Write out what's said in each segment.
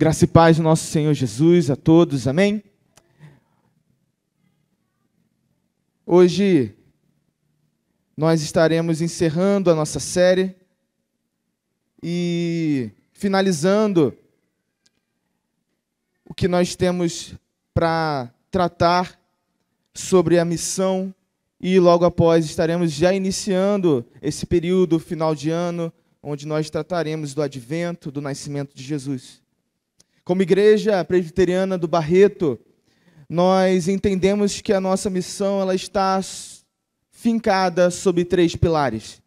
Graça e paz do nosso Senhor Jesus a todos, amém? Hoje nós estaremos encerrando a nossa série e finalizando o que nós temos para tratar sobre a missão e logo após estaremos já iniciando esse período final de ano, onde nós trataremos do advento, do nascimento de Jesus. Como igreja presbiteriana do Barreto, nós entendemos que a nossa missão ela está fincada sobre 3 pilares.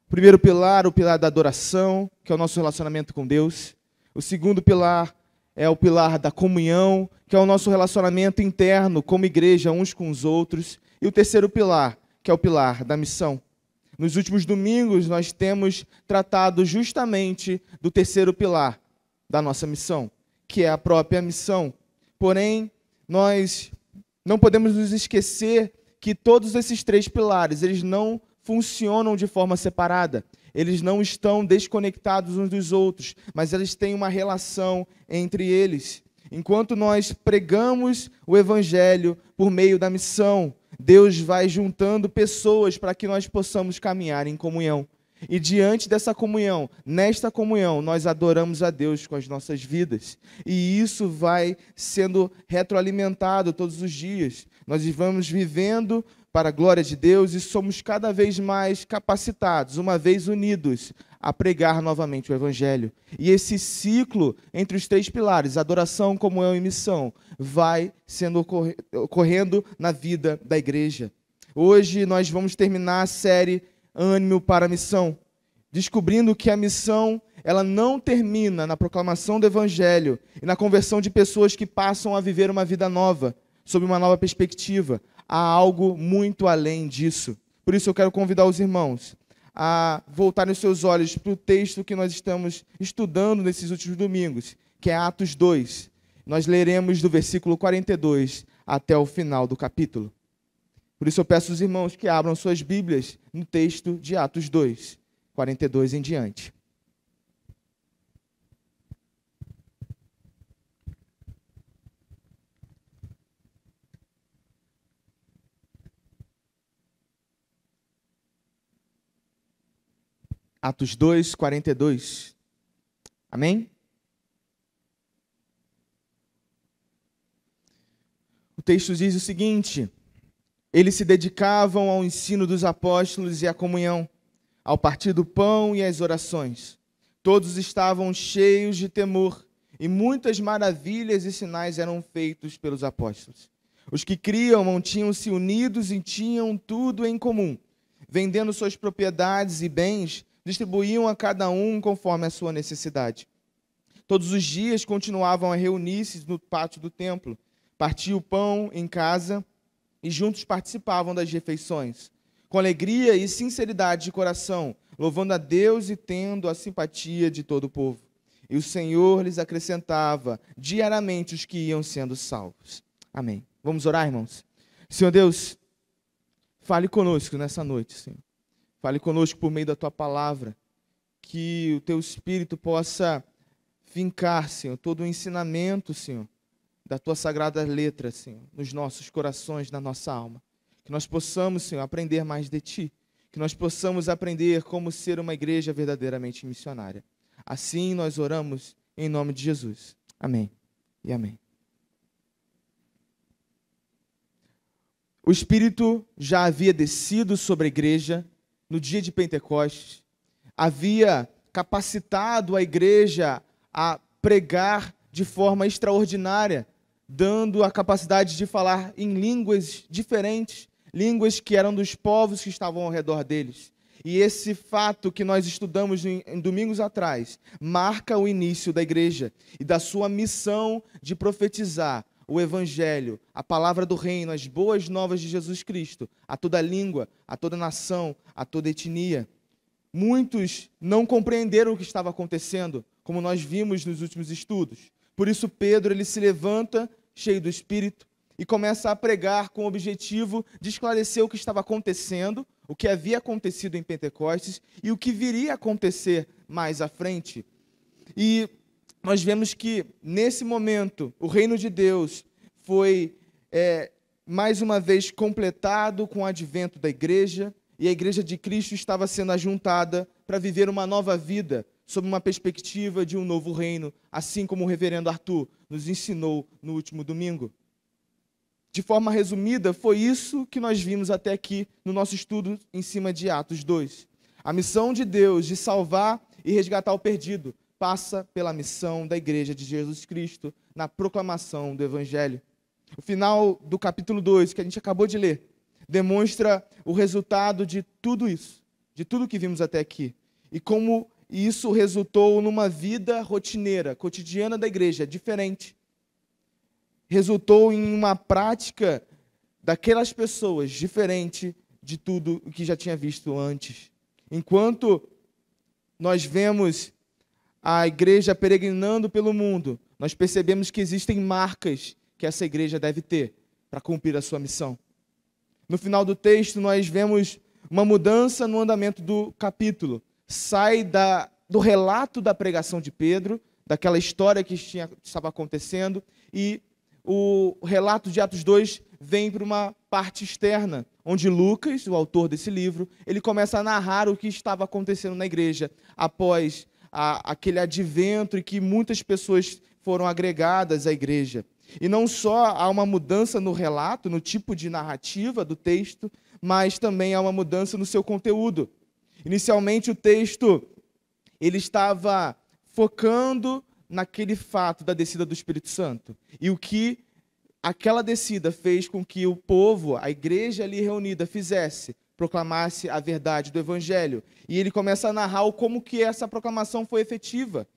O primeiro pilar, o pilar da adoração, que é o nosso relacionamento com Deus. O segundo pilar é o pilar da comunhão, que é o nosso relacionamento interno como igreja uns com os outros. E o terceiro pilar, que é o pilar da missão. Nos últimos domingos, nós temos tratado justamente do terceiro pilar da nossa missão, que é a própria missão. Porém, nós não podemos nos esquecer que todos esses 3 pilares, eles não funcionam de forma separada. Eles não estão desconectados uns dos outros, mas eles têm uma relação entre eles. Enquanto nós pregamos o Evangelho por meio da missão, Deus vai juntando pessoas para que nós possamos caminhar em comunhão. E diante dessa comunhão, nesta comunhão, nós adoramos a Deus com as nossas vidas. E isso vai sendo retroalimentado todos os dias. Nós vamos vivendo para a glória de Deus e somos cada vez mais capacitados, uma vez unidos, a pregar novamente o Evangelho. E esse ciclo entre os 3 pilares, adoração, comunhão e missão, vai sendo ocorrendo na vida da igreja. Hoje nós vamos terminar a série Ânimo para a Missão, descobrindo que a missão ela não termina na proclamação do Evangelho e na conversão de pessoas que passam a viver uma vida nova, sob uma nova perspectiva. Há algo muito além disso. Por isso eu quero convidar os irmãos a voltarem os seus olhos para o texto que nós estamos estudando nesses últimos domingos, que é Atos 2. Nós leremos do versículo 42 até o final do capítulo. Por isso eu peço aos irmãos que abram suas Bíblias no texto de Atos 2, 42 em diante. Atos 2, 42. Amém? O texto diz o seguinte: eles se dedicavam ao ensino dos apóstolos e à comunhão, ao partir do pão e às orações. Todos estavam cheios de temor, e muitas maravilhas e sinais eram feitos pelos apóstolos. Os que criam mantinham-se unidos e tinham tudo em comum. Vendendo suas propriedades e bens, distribuíam a cada um conforme a sua necessidade. Todos os dias continuavam a reunir-se no pátio do templo, partiam o pão em casa e juntos participavam das refeições, com alegria e sinceridade de coração, louvando a Deus e tendo a simpatia de todo o povo. E o Senhor lhes acrescentava diariamente os que iam sendo salvos. Amém. Vamos orar, irmãos? Senhor Deus, fale conosco nessa noite, Senhor. Fale conosco por meio da Tua palavra, que o Teu Espírito possa fincar, Senhor, todo o ensinamento, Senhor, da Tua sagrada letra, Senhor, nos nossos corações, na nossa alma. Que nós possamos, Senhor, aprender mais de Ti. Que nós possamos aprender como ser uma igreja verdadeiramente missionária. Assim nós oramos em nome de Jesus. Amém e amém. O Espírito já havia descido sobre a igreja no dia de Pentecostes, havia capacitado a igreja a pregar de forma extraordinária, dando a capacidade de falar em línguas diferentes, línguas que eram dos povos que estavam ao redor deles. E esse fato que nós estudamos em domingos atrás, marca o início da igreja e da sua missão de profetizar o Evangelho, a palavra do reino, as boas novas de Jesus Cristo, a toda língua, a toda nação, a toda etnia. Muitos não compreenderam o que estava acontecendo, como nós vimos nos últimos estudos. Por isso Pedro ele se levanta, cheio do Espírito, e começa a pregar com o objetivo de esclarecer o que estava acontecendo, o que havia acontecido em Pentecostes e o que viria a acontecer mais à frente. E nós vemos que, nesse momento, o reino de Deus foi, mais uma vez, completado com o advento da igreja, e a igreja de Cristo estava sendo ajuntada para viver uma nova vida, sob uma perspectiva de um novo reino, assim como o reverendo Arthur nos ensinou no último domingo. De forma resumida, foi isso que nós vimos até aqui no nosso estudo em cima de Atos 2. A missão de Deus de salvar e resgatar o perdido passa pela missão da igreja de Jesus Cristo na proclamação do Evangelho. O final do capítulo 2, que a gente acabou de ler, demonstra o resultado de tudo isso, de tudo que vimos até aqui. E como isso resultou numa vida rotineira, cotidiana da igreja, diferente. Resultou em uma prática daquelas pessoas diferente de tudo o que já tinha visto antes. Enquanto nós vemos a igreja peregrinando pelo mundo, nós percebemos que existem marcas que essa igreja deve ter para cumprir a sua missão. No final do texto, nós vemos uma mudança no andamento do capítulo. Sai do relato da pregação de Pedro, daquela história que estava acontecendo, e o relato de Atos 2 vem para uma parte externa, onde Lucas, o autor desse livro, ele começa a narrar o que estava acontecendo na igreja após aquele advento em que muitas pessoas foram agregadas à igreja. E não só há uma mudança no relato, no tipo de narrativa do texto, mas também há uma mudança no seu conteúdo. Inicialmente, o texto ele estava focando naquele fato da descida do Espírito Santo. E o que aquela descida fez com que o povo, a igreja ali reunida, fizesse, proclamasse a verdade do Evangelho. E ele começa a narrar como que essa proclamação foi efetiva.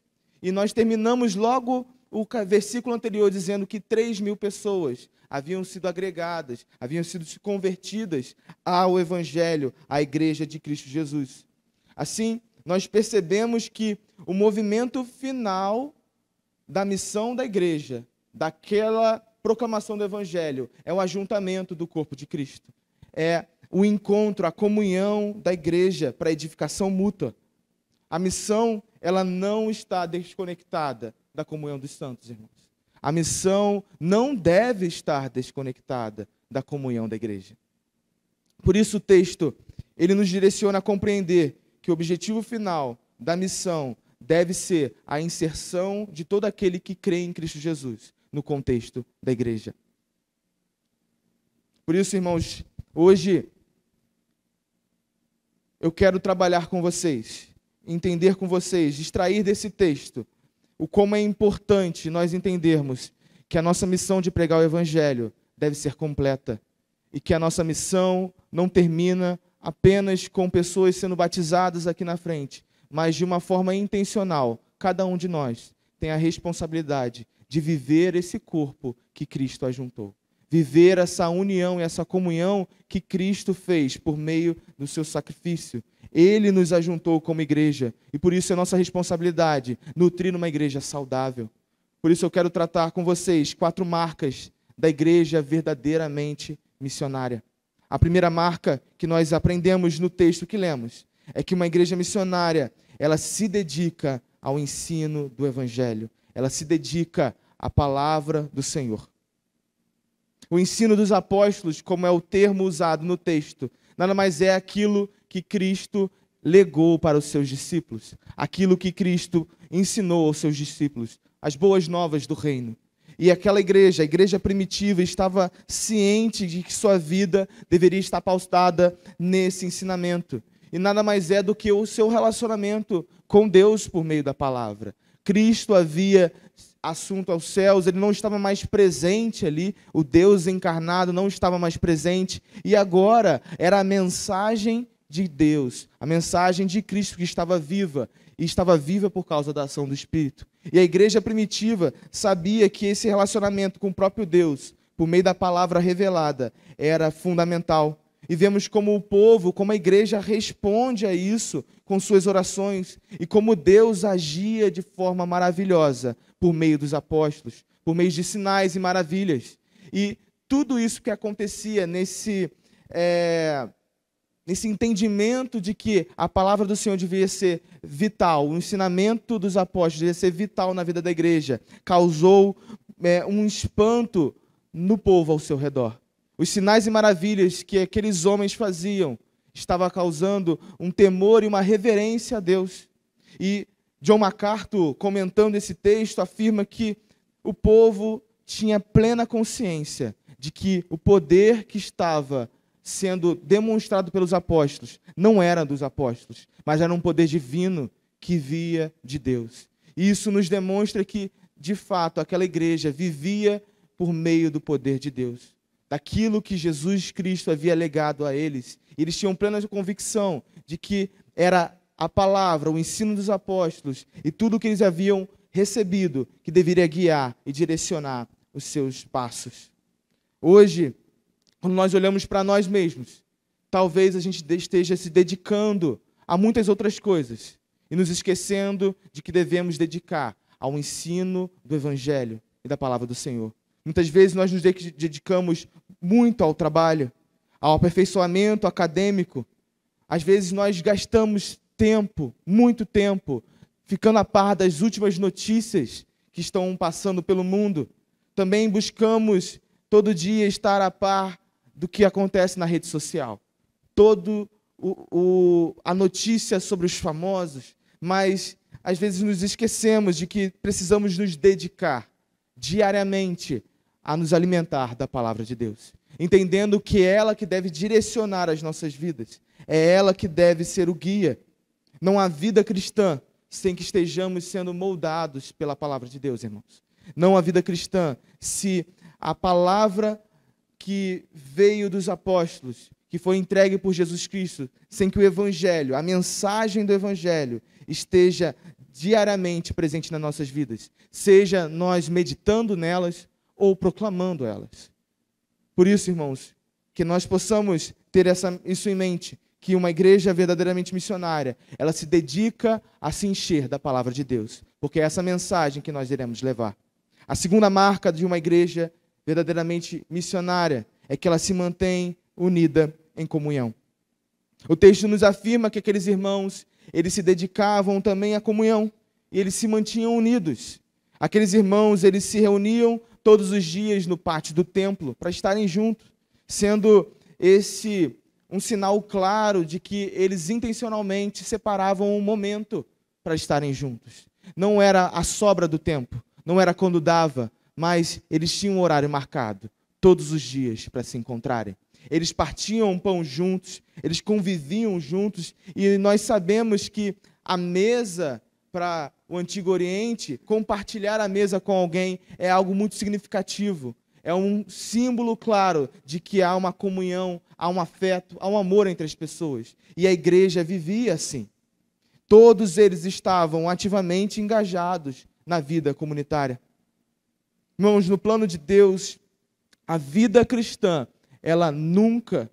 E nós terminamos logo o versículo anterior dizendo que 3.000 pessoas haviam sido agregadas, haviam sido convertidas ao Evangelho, à igreja de Cristo Jesus. Assim, nós percebemos que o movimento final da missão da igreja, daquela proclamação do Evangelho, é o ajuntamento do corpo de Cristo. É o encontro, a comunhão da igreja para edificação mútua. A missão, ela não está desconectada da comunhão dos santos, irmãos. A missão não deve estar desconectada da comunhão da igreja. Por isso o texto, ele nos direciona a compreender que o objetivo final da missão deve ser a inserção de todo aquele que crê em Cristo Jesus no contexto da igreja. Por isso, irmãos, hoje eu quero trabalhar com vocês, entender com vocês, extrair desse texto o como é importante nós entendermos que a nossa missão de pregar o Evangelho deve ser completa e que a nossa missão não termina apenas com pessoas sendo batizadas aqui na frente, mas de uma forma intencional. Cada um de nós tem a responsabilidade de viver esse corpo que Cristo ajuntou. Viver essa união e essa comunhão que Cristo fez por meio do seu sacrifício. Ele nos ajuntou como igreja e por isso é nossa responsabilidade nutrir uma igreja saudável. Por isso eu quero tratar com vocês 4 marcas da igreja verdadeiramente missionária. A primeira marca que nós aprendemos no texto que lemos é que uma igreja missionária, ela se dedica ao ensino do Evangelho. Ela se dedica à palavra do Senhor. O ensino dos apóstolos, como é o termo usado no texto, nada mais é aquilo que Cristo legou para os seus discípulos, aquilo que Cristo ensinou aos seus discípulos, as boas novas do reino. E aquela igreja, a igreja primitiva, estava ciente de que sua vida deveria estar pautada nesse ensinamento. E nada mais é do que o seu relacionamento com Deus por meio da palavra. Cristo havia assunto aos céus, ele não estava mais presente ali, o Deus encarnado não estava mais presente, e agora era a mensagem de Deus, a mensagem de Cristo que estava viva, e estava viva por causa da ação do Espírito. E a igreja primitiva sabia que esse relacionamento com o próprio Deus, por meio da palavra revelada, era fundamental. E vemos como o povo, como a igreja responde a isso com suas orações, e como Deus agia de forma maravilhosa por meio dos apóstolos, por meio de sinais e maravilhas. E tudo isso que acontecia nesse nesse entendimento de que a palavra do Senhor devia ser vital, o ensinamento dos apóstolos devia ser vital na vida da igreja, causou um espanto no povo ao seu redor. Os sinais e maravilhas que aqueles homens faziam estava causando um temor e uma reverência a Deus. E John MacArthur, comentando esse texto, afirma que o povo tinha plena consciência de que o poder que estava sendo demonstrado pelos apóstolos não era dos apóstolos, mas era um poder divino que via de Deus. E isso nos demonstra que, de fato, aquela igreja vivia por meio do poder de Deus, daquilo que Jesus Cristo havia legado a eles. Eles tinham plena convicção de que era a palavra, o ensino dos apóstolos e tudo o que eles haviam recebido que deveria guiar e direcionar os seus passos. Hoje, quando nós olhamos para nós mesmos, talvez a gente esteja se dedicando a muitas outras coisas e nos esquecendo de que devemos dedicar ao ensino do Evangelho e da palavra do Senhor. Muitas vezes nós nos dedicamos muito ao trabalho, ao aperfeiçoamento acadêmico. Às vezes nós gastamos tempo, muito tempo, ficando a par das últimas notícias que estão passando pelo mundo. Também buscamos todo dia estar a par do que acontece na rede social. A notícia sobre os famosos, mas às vezes nos esquecemos de que precisamos nos dedicar diariamente a nos alimentar da palavra de Deus, entendendo que é ela que deve direcionar as nossas vidas, é ela que deve ser o guia. Não há vida cristã sem que estejamos sendo moldados pela palavra de Deus, irmãos. Não há vida cristã se a palavra que veio dos apóstolos, que foi entregue por Jesus Cristo, sem que o Evangelho, a mensagem do Evangelho, esteja diariamente presente nas nossas vidas, seja nós meditando nelas ou proclamando elas. Por isso, irmãos, que nós possamos ter isso em mente, que uma igreja verdadeiramente missionária, ela se dedica a se encher da palavra de Deus, porque é essa mensagem que nós iremos levar. A segunda marca de uma igreja verdadeiramente missionária é que ela se mantém unida em comunhão. O texto nos afirma que aqueles irmãos, eles se dedicavam também à comunhão e eles se mantinham unidos. Aqueles irmãos, eles se reuniam todos os dias no pátio do templo para estarem juntos, sendo esse um sinal claro de que eles intencionalmente separavam um momento para estarem juntos. Não era a sobra do tempo, não era quando dava, mas eles tinham um horário marcado, todos os dias, para se encontrarem. Eles partiam pão juntos, eles conviviam juntos, e nós sabemos que a mesa para o Antigo Oriente, compartilhar a mesa com alguém é algo muito significativo. É um símbolo claro de que há uma comunhão, há um afeto, há um amor entre as pessoas. E a igreja vivia assim. Todos eles estavam ativamente engajados na vida comunitária. Irmãos, no plano de Deus, a vida cristã, ela nunca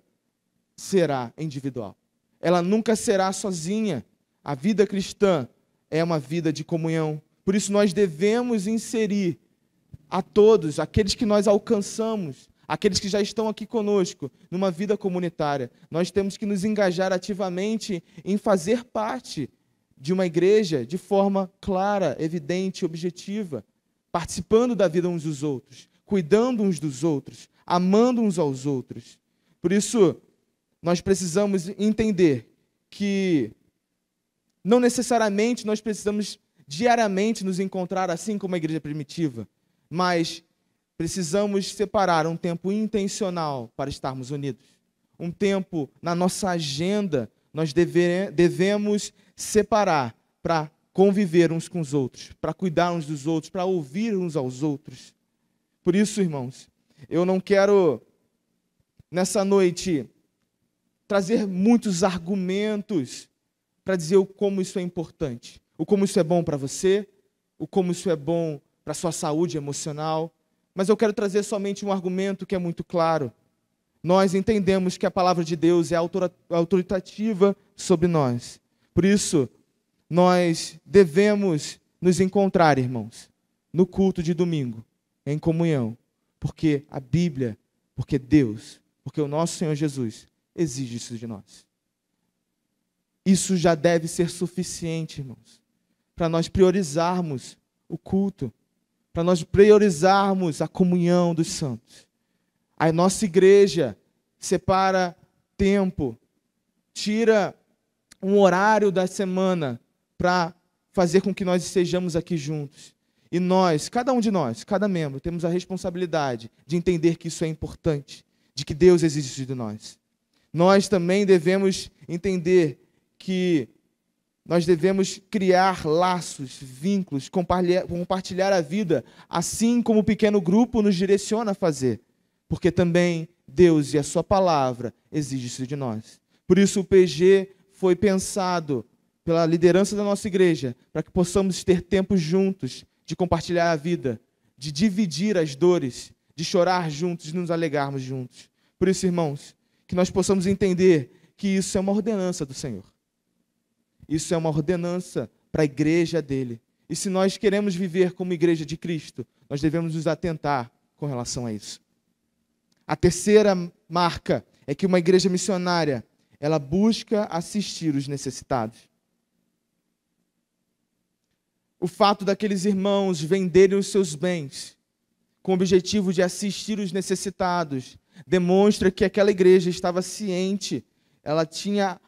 será individual. Ela nunca será sozinha. A vida cristã é uma vida de comunhão. Por isso nós devemos inserir a todos, aqueles que nós alcançamos, aqueles que já estão aqui conosco, numa vida comunitária. Nós temos que nos engajar ativamente em fazer parte de uma igreja de forma clara, evidente, objetiva, participando da vida uns dos outros, cuidando uns dos outros, amando uns aos outros. Por isso, nós precisamos entender que não necessariamente nós precisamos diariamente nos encontrar assim como a igreja primitiva, mas precisamos separar um tempo intencional para estarmos unidos. Um tempo na nossa agenda nós devemos separar para conviver uns com os outros, para cuidar uns dos outros, para ouvir uns aos outros. Por isso, irmãos, eu não quero, nessa noite, trazer muitos argumentos para dizer o como isso é importante, o como isso é bom para você, o como isso é bom para a sua saúde emocional, mas eu quero trazer somente um argumento que é muito claro. Nós entendemos que a palavra de Deus é autoritativa sobre nós. Por isso, nós devemos nos encontrar, irmãos, no culto de domingo, em comunhão, porque a Bíblia, porque Deus, porque o nosso Senhor Jesus exige isso de nós. Isso já deve ser suficiente, irmãos, para nós priorizarmos o culto, para nós priorizarmos a comunhão dos santos. A nossa igreja separa tempo, tira um horário da semana para fazer com que nós estejamos aqui juntos. E nós, cada um de nós, cada membro, temos a responsabilidade de entender que isso é importante, de que Deus exige isso de nós. Nós também devemos entender que nós devemos criar laços, vínculos, compartilhar a vida, assim como o pequeno grupo nos direciona a fazer. Porque também Deus e a sua palavra exigem isso de nós. Por isso o PG foi pensado pela liderança da nossa igreja, para que possamos ter tempos juntos de compartilhar a vida, de dividir as dores, de chorar juntos, de nos alegrarmos juntos. Por isso, irmãos, que nós possamos entender que isso é uma ordenança do Senhor. Isso é uma ordenança para a igreja dele. E se nós queremos viver como igreja de Cristo, nós devemos nos atentar com relação a isso. A terceira marca é que uma igreja missionária, ela busca assistir os necessitados. O fato daqueles irmãos venderem os seus bens com o objetivo de assistir os necessitados demonstra que aquela igreja estava ciente, ela tinha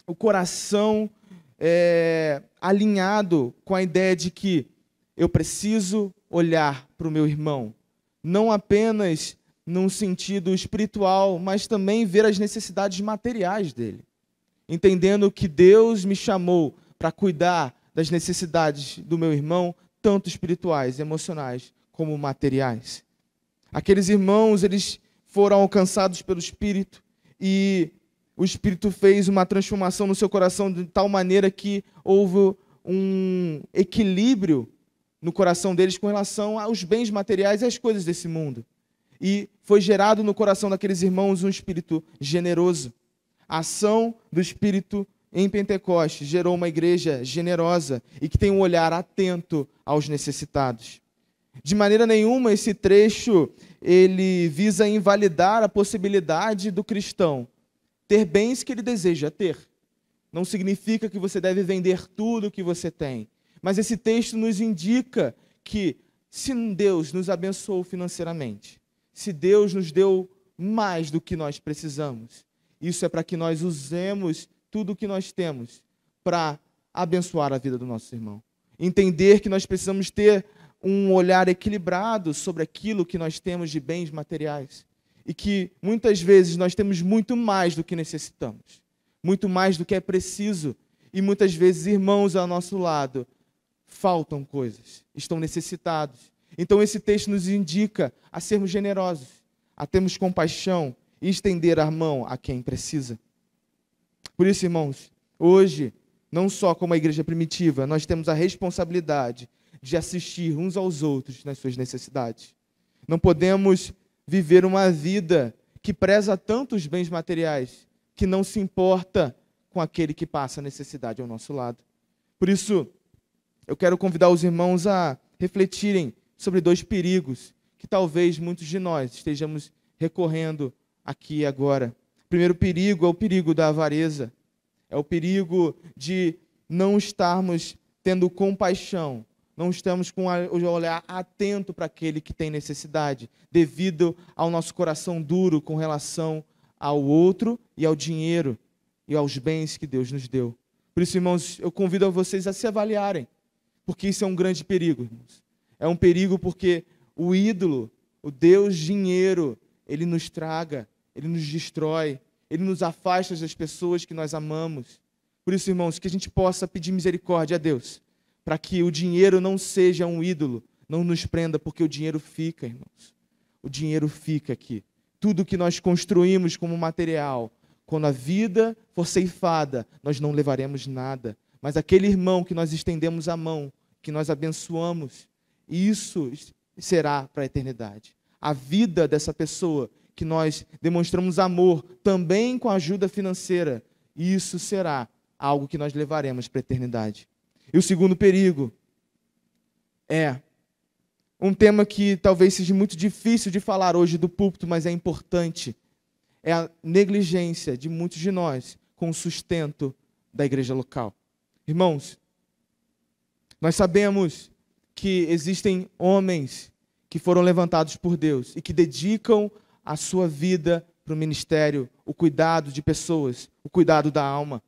o coração alinhado com a ideia de que eu preciso olhar para o meu irmão, não apenas num sentido espiritual, mas também ver as necessidades materiais dele, entendendo que Deus me chamou para cuidar das necessidades do meu irmão, tanto espirituais, emocionais, como materiais. Aqueles irmãos, eles foram alcançados pelo Espírito e o Espírito fez uma transformação no seu coração de tal maneira que houve um equilíbrio no coração deles com relação aos bens materiais e às coisas desse mundo. E foi gerado no coração daqueles irmãos um espírito generoso. A ação do Espírito em Pentecostes gerou uma igreja generosa e que tem um olhar atento aos necessitados. De maneira nenhuma esse trecho ele visa invalidar a possibilidade do cristão ter bens que ele deseja ter. Não significa que você deve vender tudo o que você tem. Mas esse texto nos indica que se Deus nos abençoou financeiramente, se Deus nos deu mais do que nós precisamos, isso é para que nós usemos tudo o que nós temos para abençoar a vida do nosso irmão. Entender que nós precisamos ter um olhar equilibrado sobre aquilo que nós temos de bens materiais. E que muitas vezes nós temos muito mais do que necessitamos, muito mais do que é preciso. E muitas vezes irmãos ao nosso lado faltam coisas, estão necessitados. Então esse texto nos indica a sermos generosos, a termos compaixão e estender a mão a quem precisa. Por isso, irmãos, hoje, não só como a igreja primitiva, nós temos a responsabilidade de assistir uns aos outros nas suas necessidades. Não podemos viver uma vida que preza tanto os bens materiais, que não se importa com aquele que passa necessidade ao nosso lado. Por isso, eu quero convidar os irmãos a refletirem sobre dois perigos que talvez muitos de nós estejamos recorrendo aqui e agora. O primeiro perigo é o perigo da avareza, é o perigo de não estarmos tendo compaixão, não estamos com o olhar atento para aquele que tem necessidade, devido ao nosso coração duro com relação ao outro e ao dinheiro e aos bens que Deus nos deu. Por isso, irmãos, eu convido a vocês a se avaliarem, porque isso é um grande perigo, irmãos. É um perigo porque o ídolo, o Deus dinheiro, ele nos traga, ele nos destrói, ele nos afasta das pessoas que nós amamos. Por isso, irmãos, que a gente possa pedir misericórdia a Deus, para que o dinheiro não seja um ídolo, não nos prenda, porque o dinheiro fica, irmãos. O dinheiro fica aqui. Tudo que nós construímos como material, quando a vida for ceifada, nós não levaremos nada. Mas aquele irmão que nós estendemos a mão, que nós abençoamos, isso será para a eternidade. A vida dessa pessoa que nós demonstramos amor, também com a ajuda financeira, isso será algo que nós levaremos para a eternidade. E o segundo perigo é um tema que talvez seja muito difícil de falar hoje do púlpito, mas é importante. É a negligência de muitos de nós com o sustento da igreja local. Irmãos, nós sabemos que existem homens que foram levantados por Deus e que dedicam a sua vida para o ministério, o cuidado de pessoas, o cuidado da alma.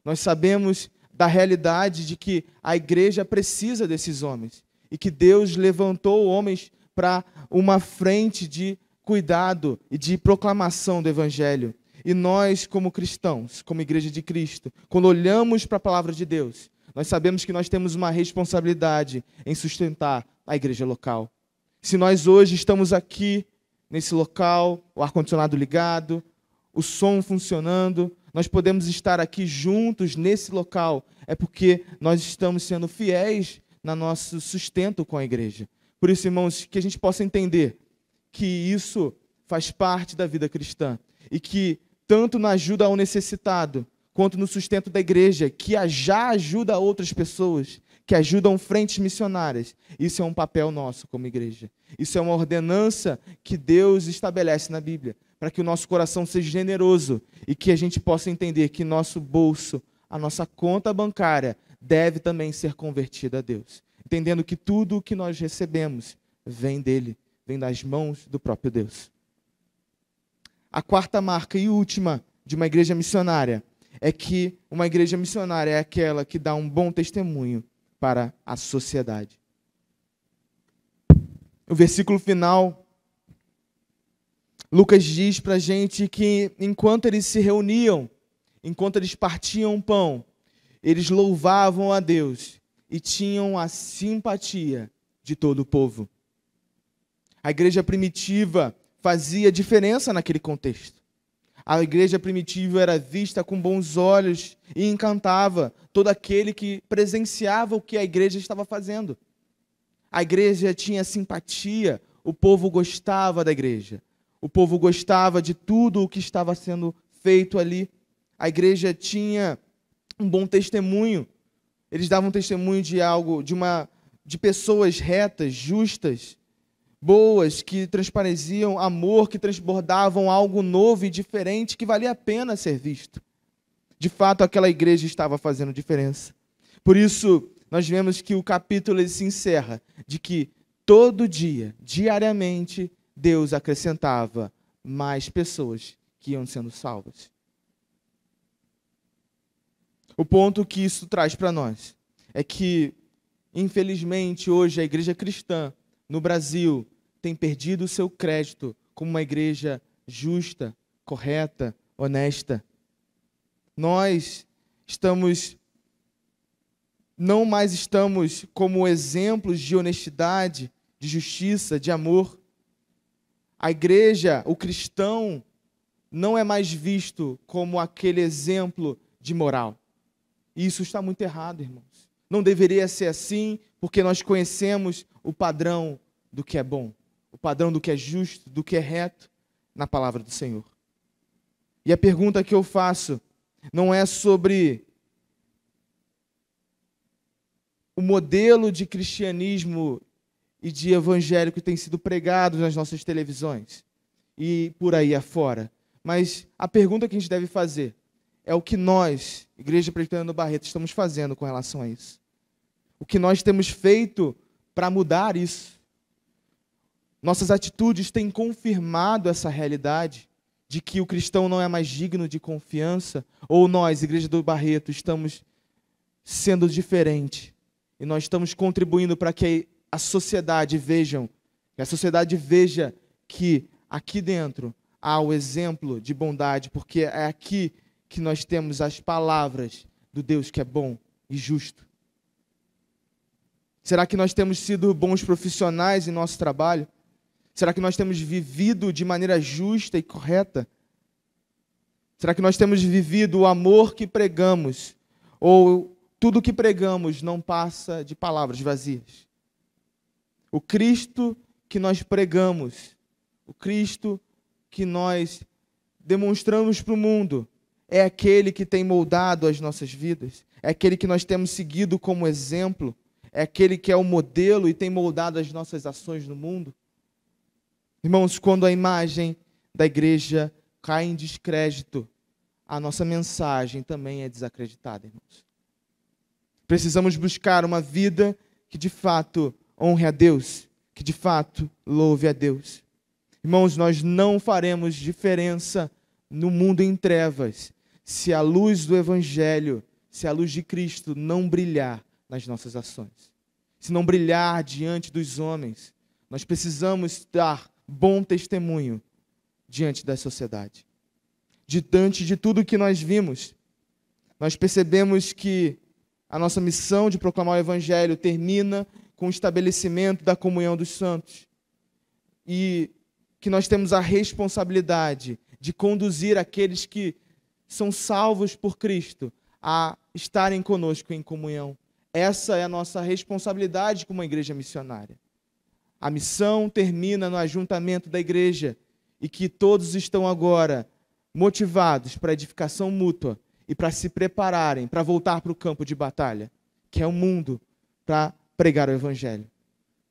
Nós sabemos da realidade de que a igreja precisa desses homens e que Deus levantou homens para uma frente de cuidado e de proclamação do Evangelho. E nós, como cristãos, como igreja de Cristo, quando olhamos para a palavra de Deus, nós sabemos que nós temos uma responsabilidade em sustentar a igreja local. Se nós hoje estamos aqui, nesse local, o ar-condicionado ligado, o som funcionando, nós podemos estar aqui juntos nesse local, é porque nós estamos sendo fiéis no nosso sustento com a igreja. Por isso, irmãos, que a gente possa entender que isso faz parte da vida cristã e que tanto na ajuda ao necessitado, quanto no sustento da igreja, que já ajuda outras pessoas, que ajudam frentes missionárias. Isso é um papel nosso como igreja. Isso é uma ordenança que Deus estabelece na Bíblia, para que o nosso coração seja generoso e que a gente possa entender que nosso bolso, a nossa conta bancária, deve também ser convertida a Deus. Entendendo que tudo o que nós recebemos vem dele, vem das mãos do próprio Deus. A quarta marca e última de uma igreja missionária é que uma igreja missionária é aquela que dá um bom testemunho para a sociedade. O versículo final, Lucas diz para a gente que enquanto eles se reuniam, enquanto eles partiam o pão, eles louvavam a Deus e tinham a simpatia de todo o povo. A igreja primitiva fazia diferença naquele contexto. A igreja primitiva era vista com bons olhos e encantava todo aquele que presenciava o que a igreja estava fazendo. A igreja tinha simpatia, o povo gostava da igreja. O povo gostava de tudo o que estava sendo feito ali. A igreja tinha um bom testemunho. Eles davam testemunho de algo, de pessoas retas, justas, boas, que transpareciam amor, que transbordavam algo novo e diferente, que valia a pena ser visto. De fato, aquela igreja estava fazendo diferença. Por isso, nós vemos que o capítulo ele se encerra de que todo dia, diariamente, Deus acrescentava mais pessoas que iam sendo salvas. O ponto que isso traz para nós é que, infelizmente, hoje a igreja cristã no Brasil tem perdido o seu crédito como uma igreja justa, correta, honesta. Nós não mais estamos como exemplos de honestidade, de justiça, de amor. A igreja, o cristão, não é mais visto como aquele exemplo de moral. E isso está muito errado, irmãos. Não deveria ser assim, porque nós conhecemos o padrão do que é bom, o padrão do que é justo, do que é reto na palavra do Senhor. E a pergunta que eu faço não é sobre o modelo de cristianismo e de evangelho que tem sido pregado nas nossas televisões e por aí afora. Mas a pergunta que a gente deve fazer é o que nós, Igreja Presbiteriana do Barreto, estamos fazendo com relação a isso. O que nós temos feito para mudar isso. Nossas atitudes têm confirmado essa realidade de que o cristão não é mais digno de confiança, ou nós, Igreja do Barreto, estamos sendo diferente e nós estamos contribuindo para que a sociedade veja que aqui dentro há o exemplo de bondade, porque é aqui que nós temos as palavras do Deus que é bom e justo. Será que nós temos sido bons profissionais em nosso trabalho? Será que nós temos vivido de maneira justa e correta? Será que nós temos vivido o amor que pregamos? Ou tudo que pregamos não passa de palavras vazias? O Cristo que nós pregamos, o Cristo que nós demonstramos para o mundo, é aquele que tem moldado as nossas vidas, é aquele que nós temos seguido como exemplo, é aquele que é o modelo e tem moldado as nossas ações no mundo. Irmãos, quando a imagem da igreja cai em descrédito, a nossa mensagem também é desacreditada, irmãos. Precisamos buscar uma vida que de fato honre a Deus, que de fato louve a Deus. Irmãos, nós não faremos diferença no mundo em trevas se a luz do Evangelho, se a luz de Cristo não brilhar nas nossas ações. Se não brilhar diante dos homens, nós precisamos dar bom testemunho diante da sociedade. Diante de tudo que nós vimos, nós percebemos que a nossa missão de proclamar o Evangelho termina com o estabelecimento da comunhão dos santos. E que nós temos a responsabilidade de conduzir aqueles que são salvos por Cristo a estarem conosco em comunhão. Essa é a nossa responsabilidade como uma igreja missionária. A missão termina no ajuntamento da igreja e que todos estão agora motivados para a edificação mútua e para se prepararem para voltar para o campo de batalha, que é o mundo, para pregar o Evangelho,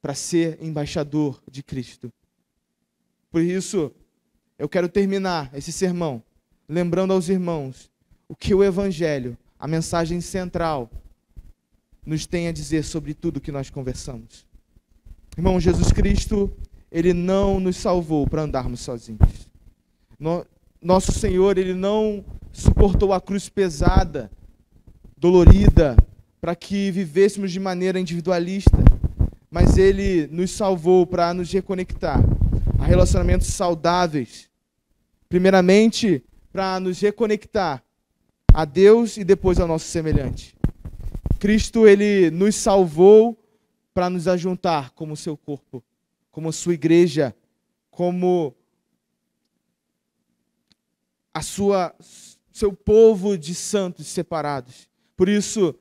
para ser embaixador de Cristo. Por isso, eu quero terminar esse sermão lembrando aos irmãos o que o Evangelho, a mensagem central, nos tem a dizer sobre tudo que nós conversamos. Irmão, Jesus Cristo, Ele não nos salvou para andarmos sozinhos. Nosso Senhor, Ele não suportou a cruz pesada, dolorida, para que vivêssemos de maneira individualista, mas Ele nos salvou para nos reconectar a relacionamentos saudáveis. Primeiramente, para nos reconectar a Deus e depois ao nosso semelhante. Cristo, Ele nos salvou para nos ajuntar como seu corpo, como sua igreja, como seu povo de santos separados. Por isso,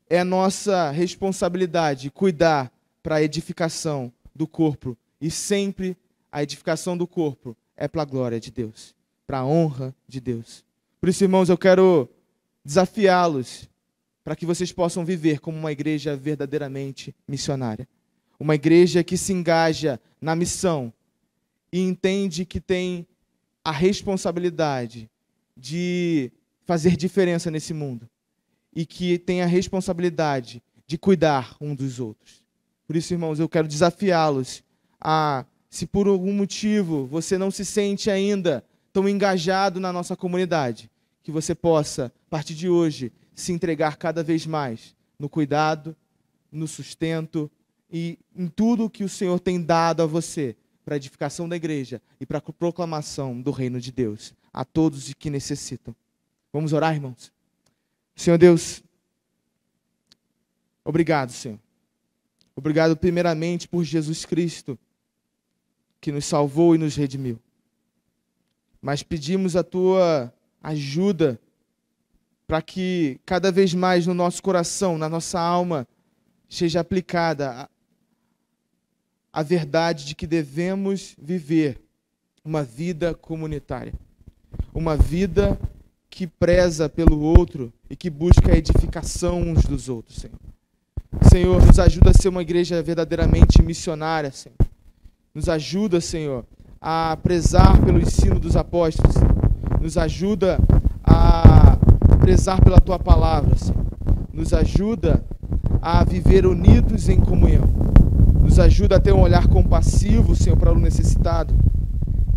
é nossa responsabilidade cuidar para a edificação do corpo. E sempre a edificação do corpo é para a glória de Deus, para a honra de Deus. Por isso, irmãos, eu quero desafiá-los para que vocês possam viver como uma igreja verdadeiramente missionária. Uma igreja que se engaja na missão e entende que tem a responsabilidade de fazer diferença nesse mundo e que tem a responsabilidade de cuidar um dos outros. Por isso, irmãos, eu quero desafiá-los a, se por algum motivo você não se sente ainda tão engajado na nossa comunidade, que você possa, a partir de hoje, se entregar cada vez mais no cuidado, no sustento e em tudo que o Senhor tem dado a você para a edificação da igreja e para a proclamação do reino de Deus a todos que necessitam. Vamos orar, irmãos? Senhor Deus, obrigado, Senhor. Obrigado primeiramente por Jesus Cristo, que nos salvou e nos redimiu. Mas pedimos a Tua ajuda para que cada vez mais no nosso coração, na nossa alma, seja aplicada a verdade de que devemos viver uma vida comunitária. Uma vida que preza pelo outro e que busca a edificação uns dos outros, Senhor. Senhor, nos ajuda a ser uma igreja verdadeiramente missionária, Senhor. Nos ajuda, Senhor, a prezar pelo ensino dos apóstolos. Nos ajuda a prezar pela Tua palavra, Senhor. Nos ajuda a viver unidos em comunhão. Nos ajuda a ter um olhar compassivo, Senhor, para o necessitado.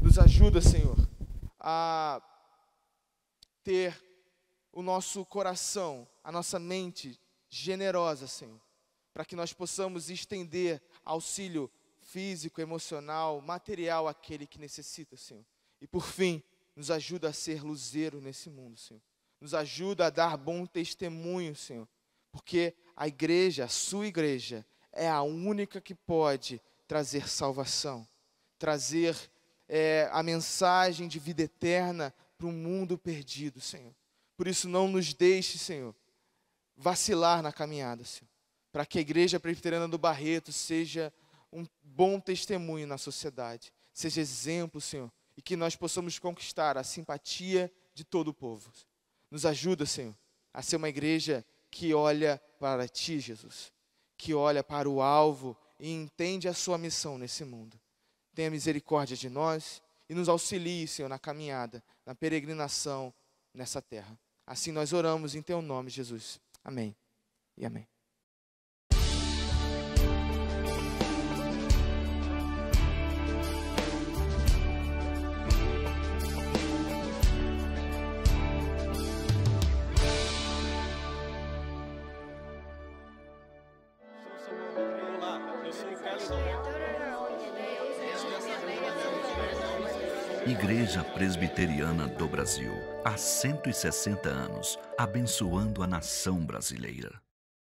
Nos ajuda, Senhor, a ter o nosso coração, a nossa mente generosa, Senhor, para que nós possamos estender auxílio físico, emocional, material àquele que necessita, Senhor. E por fim, nos ajuda a ser luzeiro nesse mundo, Senhor. Nos ajuda a dar bom testemunho, Senhor, porque a igreja, a sua igreja, é a única que pode trazer salvação, trazer a mensagem de vida eterna para um mundo perdido, Senhor. Por isso, não nos deixe, Senhor, vacilar na caminhada, Senhor, para que a Igreja Presbiteriana do Barreto seja um bom testemunho na sociedade, seja exemplo, Senhor, e que nós possamos conquistar a simpatia de todo o povo. Nos ajuda, Senhor, a ser uma igreja que olha para Ti, Jesus, que olha para o alvo e entende a sua missão nesse mundo. Tenha misericórdia de nós e nos auxilie, Senhor, na caminhada, na peregrinação nessa terra. Assim nós oramos em teu nome, Jesus. Amém e amém. Igreja Presbiteriana do Brasil, há 160 anos, abençoando a nação brasileira.